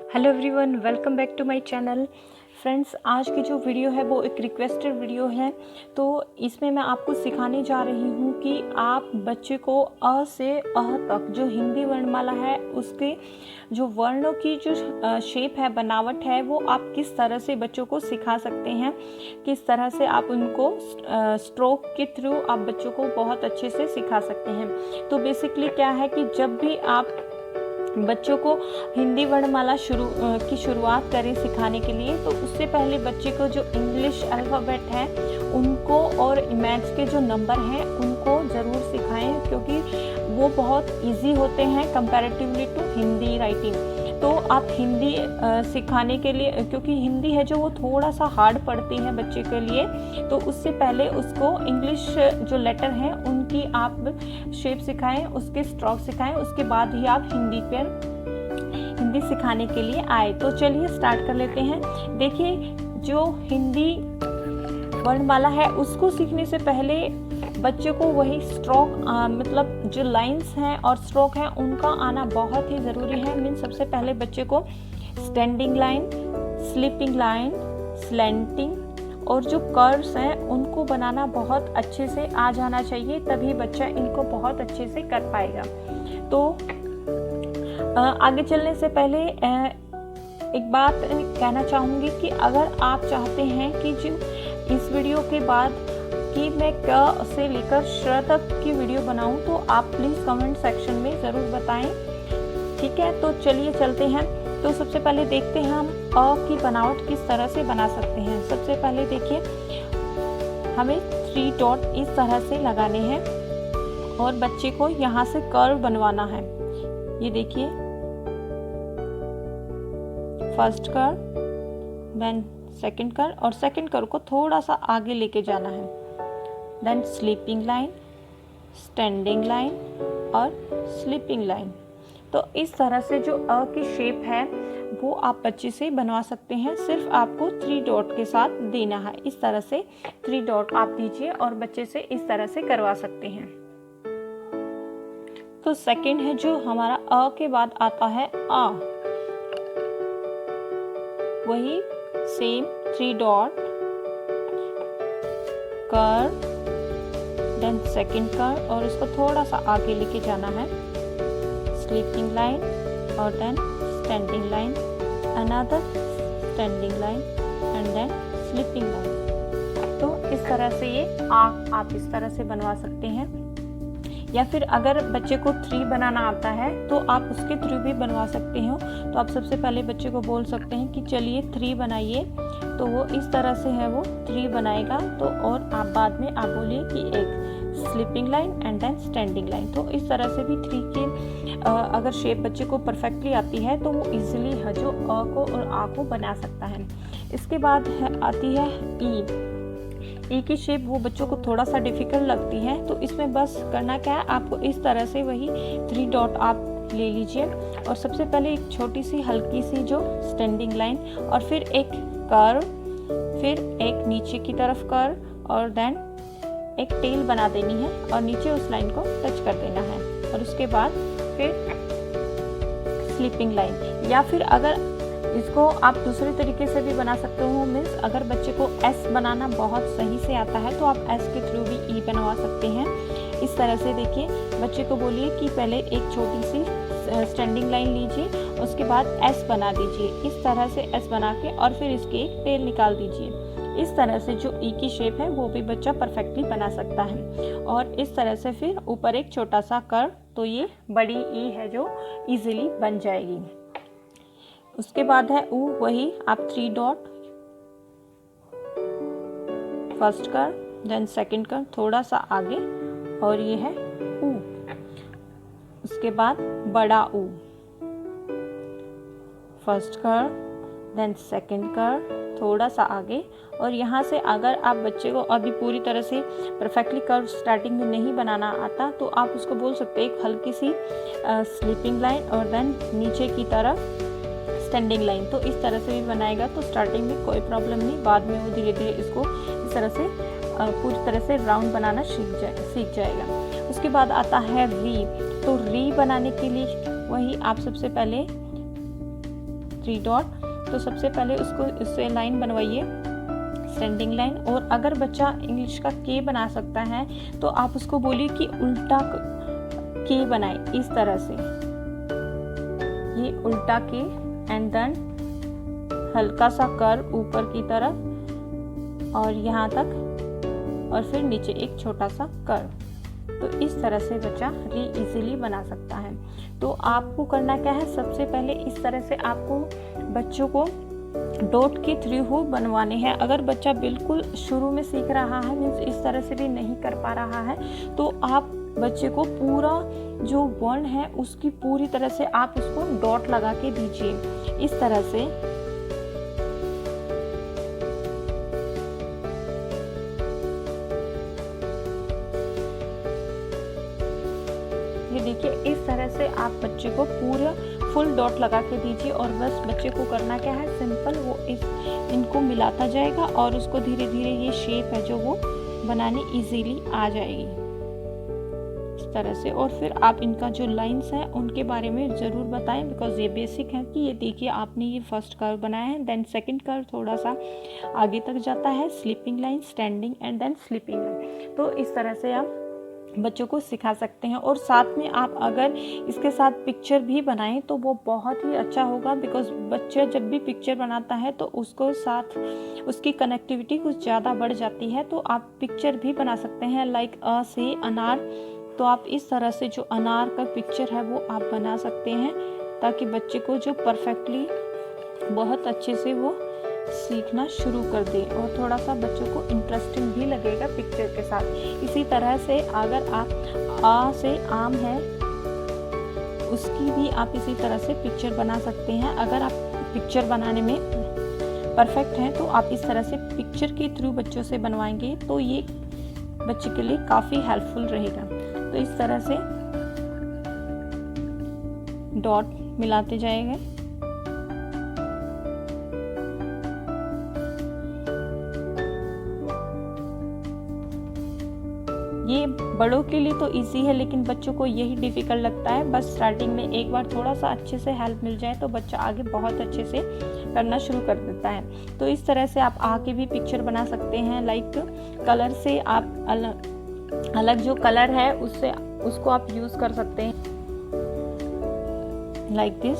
Hello everyone, welcome back to my channel. Friends, आज की जो वीडियो है वो एक रिक्वेस्टेड वीडियो है। तो इसमें मैं आपको सिखाने जा रही हूँ कि आप बच्चे को अ से अह तक जो हिंदी वर्णमाला है उसके जो वर्णों की जो शेप है, बनावट है, वो आप किस तरह से बच्चों को सिखा सकते हैं, किस तरह से आप उनको स्ट्रोक के थ्रू आप बच्चों को बहुत अच्छे से सिखा सकते हैं। तो बेसिकली क्या है कि जब भी आप बच्चों को हिंदी वर्णमाला की शुरुआत करें सिखाने के लिए, तो उससे पहले बच्चे को जो इंग्लिश अल्फ़ाबेट है उनको और मैथ्स के जो नंबर हैं उनको ज़रूर सिखाएं, क्योंकि वो बहुत इजी होते हैं कंपैरेटिवली टू हिंदी राइटिंग। तो आप हिंदी सिखाने के लिए, क्योंकि हिंदी है जो वो थोड़ा सा हार्ड पड़ती है बच्चे के लिए, तो उससे पहले उसको इंग्लिश जो लेटर हैं उनकी आप शेप सिखाएं, उसके स्ट्रोक सिखाएं, उसके बाद ही आप हिंदी सिखाने के लिए आए। तो चलिए स्टार्ट कर लेते हैं। देखिए, जो हिंदी वर्णमाला है उसको सीखने से पहले बच्चे को वही स्ट्रोक मतलब जो लाइंस हैं और स्ट्रोक हैं उनका आना बहुत ही ज़रूरी है। मीन सबसे पहले बच्चे को standing line, sleeping line, slanting और जो कर्व्स हैं उनको बनाना बहुत अच्छे से आ जाना चाहिए, तभी बच्चा इनको बहुत अच्छे से कर पाएगा। तो आगे चलने से पहले एक बात कहना चाहूँगी कि अगर आप चाहते हैं कि जो इस वीडियो के बाद कि मैं क से लेकर श तक की वीडियो बनाऊं, तो आप प्लीज़ कमेंट सेक्शन में ज़रूर बताएं, ठीक है। तो चलिए चलते हैं। तो सबसे पहले देखते हैं हम अ की बनावट किस तरह से बना सकते हैं। सबसे पहले देखिए, हमें 3 डॉट इस तरह से लगाने हैं और बच्चे को यहाँ से कर्व बनवाना है। ये देखिए, first curve, then second curve और सेकंड कर्व को थोड़ा सा आगे लेके जाना है, then sleeping line, standing line और स्लीपिंग लाइन। तो इस तरह से जो अ की शेप है वो आप बच्चे से बनवा सकते हैं। सिर्फ आपको 3 डॉट के साथ देना है। इस तरह से 3 डॉट आप दीजिए और बच्चे से इस तरह से करवा सकते हैं। तो सेकंड है जो हमारा अ के बाद आता है आ, वही same 3 dot, curve, then second curve और इसको थोड़ा सा आगे लेके जाना है, स्लीपिंग लाइन और then standing line, another standing line and then sleeping line. तो इस तरह से ये आप इस तरह से बनवा सकते हैं। या फिर अगर बच्चे को 3 बनाना आता है तो आप उसके थ्रू भी बनवा सकते हो। तो आप सबसे पहले बच्चे को बोल सकते हैं कि चलिए 3 बनाइए, तो वो इस तरह से है वो 3 बनाएगा। तो और आप बाद में आप बोलिए कि एक sleeping line and then standing line. तो इस तरह से भी 3 की अगर शेप बच्चे को परफेक्टली आती है तो वो इजीली है जो अ को और आ को बना सकता है। इसके बाद आती है ई की शेप, वो बच्चों को थोड़ा सा डिफिकल्ट लगती है। तो इसमें बस करना क्या है, आपको इस तरह से वही 3 डॉट आप ले लीजिए और सबसे पहले एक छोटी सी हल्की सी जो स्टैंडिंग लाइन और फिर एक कर्व, फिर एक नीचे की तरफ कर्व और देन एक टेल बना देनी है और नीचे उस लाइन को टच कर देना है और उसके बाद फिर स्लीपिंग लाइन। या फिर अगर इसको आप दूसरे तरीके से भी बना सकते हो, मीन्स अगर बच्चे को एस बनाना बहुत सही से आता है तो आप एस के थ्रू भी ई बनवा सकते हैं। इस तरह से देखिए, बच्चे को बोलिए कि पहले एक छोटी सी स्टैंडिंग लाइन लीजिए, उसके बाद एस बना दीजिए, इस तरह से एस बना के और फिर इसकी एक टेल निकाल दीजिए। इस तरह से जो ई की शेप है वो भी बच्चा परफेक्टली बना सकता है। और इस तरह से फिर ऊपर एक छोटा सा कर्व, तो ये बड़ी ई है जो इजीली बन जाएगी। उसके बाद है ऊ, वही आप 3 dot, first curve, then second curve, थोड़ा सा आगे और ये है ऊ। उसके बाद बड़ा ऊ, first curve, then second curve, थोड़ा सा आगे। और यहाँ से अगर आप बच्चे को अभी पूरी तरह से परफेक्टली कर्व स्टार्टिंग में नहीं बनाना आता तो आप उसको बोल सकते हैं एक हल्की सी स्लीपिंग लाइन और देन नीचे की तरफ स्टैंडिंग लाइन। तो इस तरह से भी बनाएगा तो स्टार्टिंग में कोई प्रॉब्लम नहीं, बाद में वो धीरे धीरे इसको इस तरह से पूरी तरह से राउंड बनाना सीख जाएगा। उसके बाद आता है री। तो री बनाने के लिए वही आप सबसे पहले 3 डॉट। तो सबसे पहले उसको इससे लाइन बनवाइए, स्टैंडिंग लाइन। और अगर बच्चा इंग्लिश का के बना सकता है तो आप उसको बोलिए कि उल्टा के बनाए, इस तरह से, ये उल्टा के, एंड देन हल्का सा कर्व ऊपर की तरफ और यहाँ तक, और फिर नीचे एक छोटा सा कर्व। तो इस तरह से बच्चा इजीली बना सकता है। तो आपको करना क्या है, सबसे पहले इस तरह से आपको बच्चों को डॉट के थ्रू बनवाने हैं। अगर बच्चा बिल्कुल शुरू में सीख रहा है, मीन्स इस तरह से भी नहीं कर पा रहा है, तो आप बच्चे को पूरा जो वर्ण है उसकी पूरी तरह से आप उसको डॉट लगा के दीजिए, इस तरह से। ये देखिए, इस तरह से आप बच्चे को पूरा फुल डॉट लगा के दीजिए। और बस बच्चे को करना क्या है, सिंपल वो इनको मिलाता जाएगा और उसको धीरे धीरे ये शेप है जो वो बनानी इजीली आ जाएगी, इस तरह से। और फिर आप इनका जो लाइंस हैं उनके बारे में ज़रूर बताएं, बिकॉज ये बेसिक है। कि ये देखिए, आपने ये फर्स्ट कर्व बनाया है, देन सेकंड कर्व थोड़ा सा आगे तक जाता है, sleeping line, standing, and then sleeping line. तो इस तरह से आप बच्चों को सिखा सकते हैं। और साथ में आप अगर इसके साथ पिक्चर भी बनाएं तो वो बहुत ही अच्छा होगा, बिकॉज बच्चा जब भी पिक्चर बनाता है तो उसको साथ उसकी कनेक्टिविटी कुछ ज़्यादा बढ़ जाती है। तो आप पिक्चर भी बना सकते हैं, लाइक अ से अनार। तो आप इस तरह से जो अनार का पिक्चर है वो आप बना सकते हैं, ताकि बच्चे को जो परफेक्टली बहुत अच्छे से वो सीखना शुरू कर दे और थोड़ा सा बच्चों को इंटरेस्टिंग भी लगेगा पिक्चर के साथ। इसी तरह से अगर आप आ से आम है, उसकी भी आप इसी तरह से पिक्चर बना सकते हैं। अगर आप पिक्चर बनाने में परफेक्ट हैं तो आप इस तरह से पिक्चर के थ्रू बच्चों से बनवाएंगे तो ये बच्चे के लिए काफ़ी हेल्पफुल रहेगा। तो इस तरह से डॉट मिलाते जाएंगे। ये बड़ों के लिए तो इजी है, लेकिन बच्चों को यही डिफ़िकल्ट लगता है। बस स्टार्टिंग में एक बार थोड़ा सा अच्छे से हेल्प मिल जाए तो बच्चा आगे बहुत अच्छे से करना शुरू कर देता है। तो इस तरह से आप आगे भी पिक्चर बना सकते हैं, लाइक कलर से आप अलग जो कलर है उसको आप यूज़ कर सकते हैं, लाइक दिस।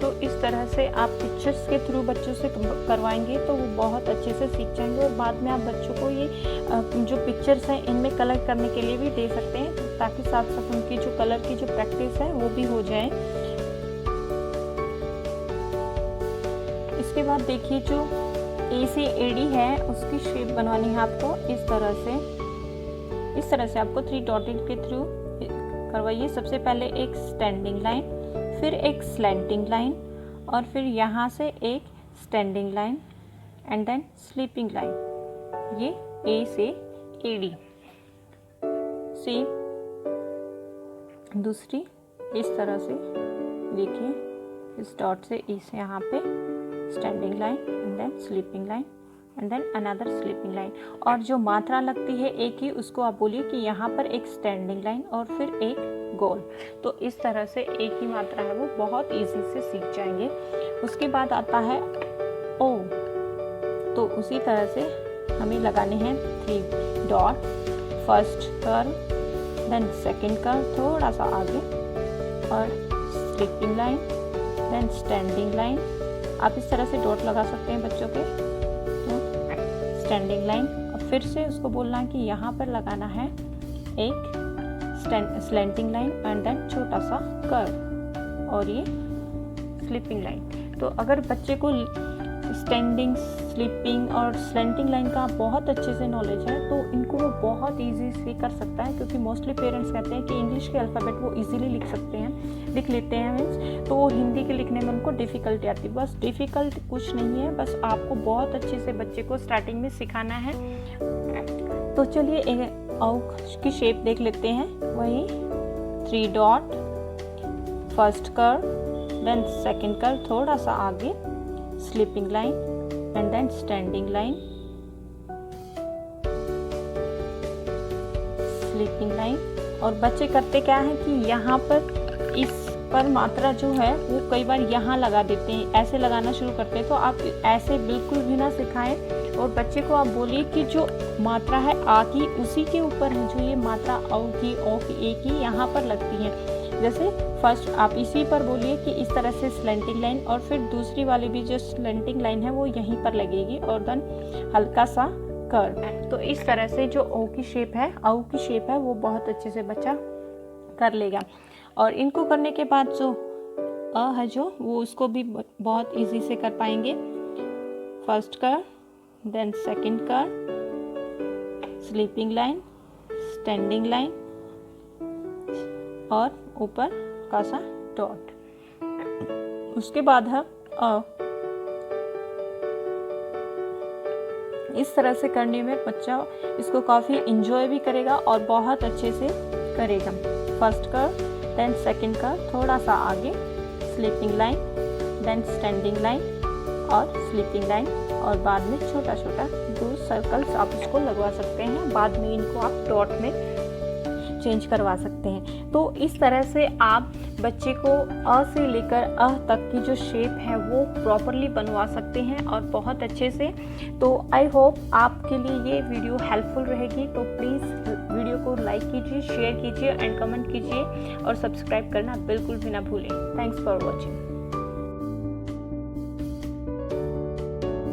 तो इस तरह से आप पिक्चर्स के थ्रू बच्चों से करवाएंगे तो वो बहुत अच्छे से सीख जाएंगे। और बाद में आप बच्चों को ये जो पिक्चर्स हैं इनमें कलर करने के लिए भी दे सकते हैं, ताकि साथ साथ उनकी जो कलर की जो प्रैक्टिस है वो भी हो जाए। इसके बाद देखिए, जो ए से एडी है उसकी शेप बनवानी है आपको इस तरह से आपको 3 डॉटेड के थ्रू करवाइए। सबसे पहले एक स्टैंडिंग लाइन, फिर एक स्लैंटिंग लाइन, और फिर यहाँ से एक standing line, and then sleeping line. ये ए से एडी। सेम दूसरी इस तरह से देखिए, इस डॉट से इस यहाँ पे standing line, and then sleeping line, and then another sleeping line. और जो मात्रा लगती है एक ही, उसको आप बोलिए कि यहाँ पर एक स्टैंडिंग लाइन और फिर एक गोल। तो इस तरह से एक ही मात्रा है वो बहुत इजी से सीख जाएंगे। उसके बाद आता है ओ। तो उसी तरह से हमें लगाने हैं 3 dot, first curve, then second curve थोड़ा सा आगे, और sleeping line, then standing line. आप इस तरह से डॉट लगा सकते हैं बच्चों के। तो स्टैंडिंग लाइन, और फिर से उसको बोलना है कि यहाँ पर लगाना है एक स्लैंटिंग लाइन, एंड देन छोटा सा कर्व, और ये स्लीपिंग लाइन। तो अगर बच्चे को स्टैंडिंग, स्लीपिंग और स्लैंटिंग लाइन का बहुत अच्छे से नॉलेज है तो इनको वो बहुत इजी से कर सकता है, क्योंकि मोस्टली पेरेंट्स कहते हैं कि इंग्लिश के अल्फ़ाबेट वो इजीली लिख लेते हैं मीन्स, तो वो हिंदी के लिखने में उनको डिफ़िकल्टी आती है। बस डिफ़िकल्ट कुछ नहीं है, बस आपको बहुत अच्छे से बच्चे को स्टार्टिंग में सिखाना है। तो चलिए एक की शेप देख लेते हैं। वही 3 dot, first curve, then second curve थोड़ा सा आगे, sleeping line, and then standing line, sleeping line, और बच्चे करते क्या है कि यहाँ पर इस पर मात्रा जो है वो कई बार यहाँ लगा देते हैं, ऐसे लगाना शुरू करते हैं। तो आप ऐसे बिल्कुल भी ना सिखाएं और बच्चे को आप बोलिए कि जो मात्रा है आ की उसी के ऊपर है जो ये मात्रा औ की, ओ की, ए की यहाँ पर लगती है। जैसे फर्स्ट आप इसी पर बोलिए कि इस तरह से स्लेंटिंग लाइन, और फिर दूसरी वाली भी जो स्लेंटिंग लाइन है वो यहीं पर लगेगी, और देन हल्का सा कर्व। तो इस तरह से जो ओ की शेप है, औ की शेप है, वो बहुत अच्छे से बच्चा कर लेगा। और इनको करने के बाद जो अ है जो वो उसको भी बहुत इजी से कर पाएंगे। First curve, then second curve, sleeping line, standing line और ऊपर का सा डॉट। उसके बाद है अ। इस तरह से करने में बच्चा इसको काफ़ी इंजॉय भी करेगा और बहुत अच्छे से करेगा। First curve, then second curve, थोड़ा सा आगे sleeping line, then standing line और स्लीपिंग लाइन, और बाद में छोटा छोटा 2 सर्कल्स आप इसको लगवा सकते हैं। बाद में इनको आप डॉट में चेंज करवा सकते हैं। तो इस तरह से आप बच्चे को अ से लेकर अ तक की जो शेप है वो प्रॉपरली बनवा सकते हैं और बहुत अच्छे से। तो आई होप आपके लिए ये वीडियो हेल्पफुल रहेगी। तो प्लीज़ वीडियो को लाइक कीजिए, शेयर कीजिए एंड कमेंट कीजिए और सब्सक्राइब करना बिल्कुल भी ना भूलें। Thanks for watching.